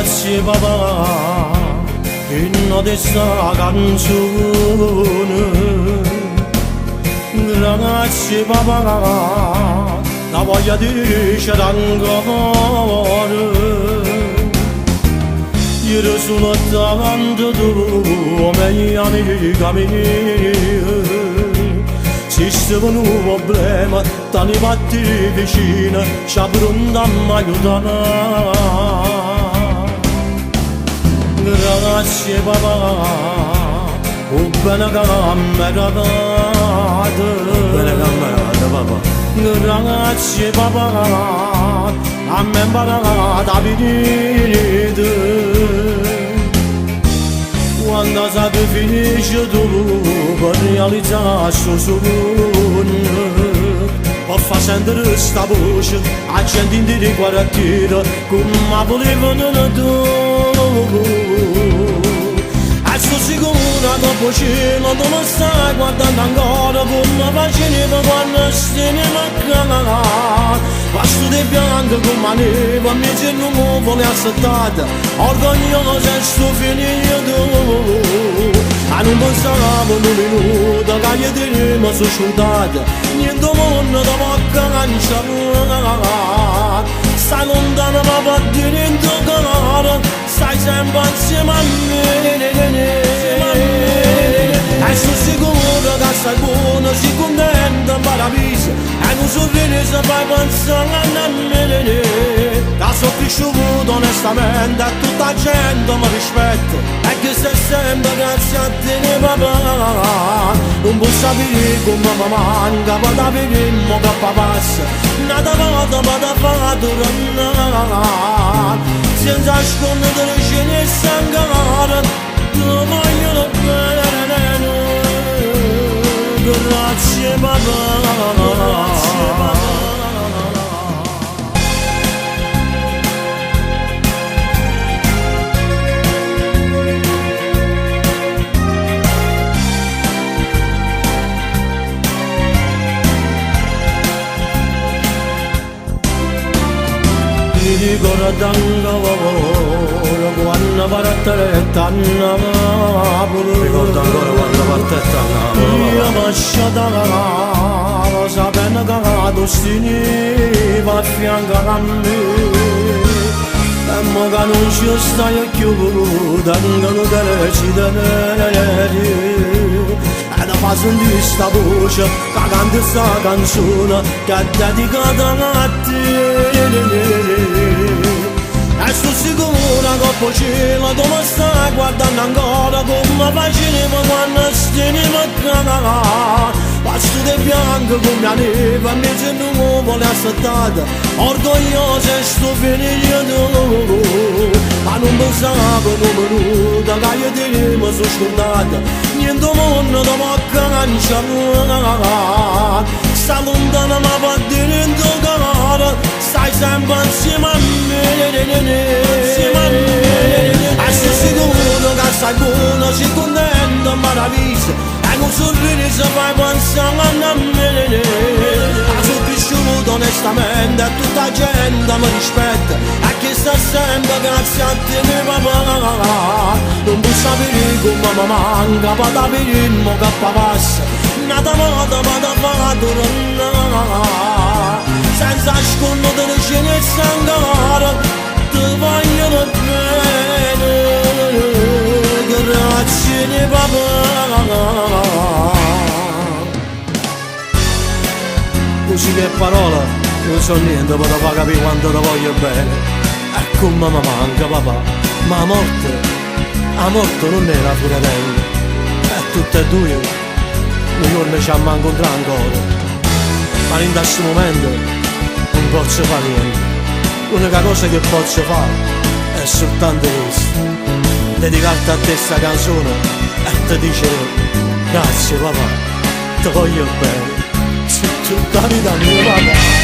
Grazie papà, inno di sta canzone. Grazie papà, la voglia di dicere ancora. Ieri sono davanti a tu, mia amica mia. Se stava un problema, te ne batti vicino, ci pronta a mi aiutare. Grazie papà, o bene camerata. Bene camerata papà. Grazie papà, a me imparata a venire. Quando sape finisce tu per realizzare sto sogno, per far sentire sta voce a gente in di quartiere come volevano tu. E sto sicuro dopo cielo tu mi stai guardando ancora come faceva quando stiamo mancando. Pasto di bianco con la neve, mi c'è non mi vuole aspettare, orgoglioso e sto finito. E non pensavo un minuto che gli diremo sono scioltata, niente mondo da bocca canciare. Stai lontano ma va dentro cara, stai sempre insieme a me. E sono sicuro che stai buono, sei contento, paradiso, e un sorriso fai pensare a me. Da sono cresciuto onestamente, e tutta la gente mi rispetta, e che sei sempre grazie a te papà. Non posso sapere come mi manca, vado a vedere che passa, nata volta vado a fare tornare, senza nascondere ce ne sangue, ti voglio bene. Grazie papà, grazie papà. Mi ricordo ancora quando partette a Napoli. Ricordo ancora quando partette a Napoli. Io mi sciatavo sapendo che tu stiniva a fianco a me. E mo che non ci stai più, tengono che ci teneri. E da fa sentire sta voce che canta sta canzone che è dedicata a te. E sto sicuro che poi cielo tu mi stai guardando ancora come faceva quando stiamo a cagare. Pasto di bianco come la neve, invece non mi vuole aspettare, orgoglioso e sto finito. Ma non pensavo un minuto che io di me sono scordato, niente mondo da bocca canciare. Sta lontana ma va dentro cara, stai sempre insieme a me. E sono sicuro che stai buono, sei contento, meraviglioso, e un sorriso fai pensare a me. Sono cresciuto onestamente, e tutta la gente mi rispetta, e che sta sempre grazie a te papà. Non posso sapere come mi manca, vado a vedere che passa, nata volta vado a fare tornare, senza nascondere ce ne ancora, ti voglio bene. Grazie papà. Così che parola non so niente per far capire quanto ti voglio bene. E come mi manca papà, ma la morte non era fratello, e tutte e due un giorno ci abbiamo incontrato ancora. Ma in questo momento non posso fare niente, l'unica cosa che posso fare è soltanto questo: dedicarti a te sta canzone e ti dicevo grazie papà, ti voglio bene, tutta la vita mia papà.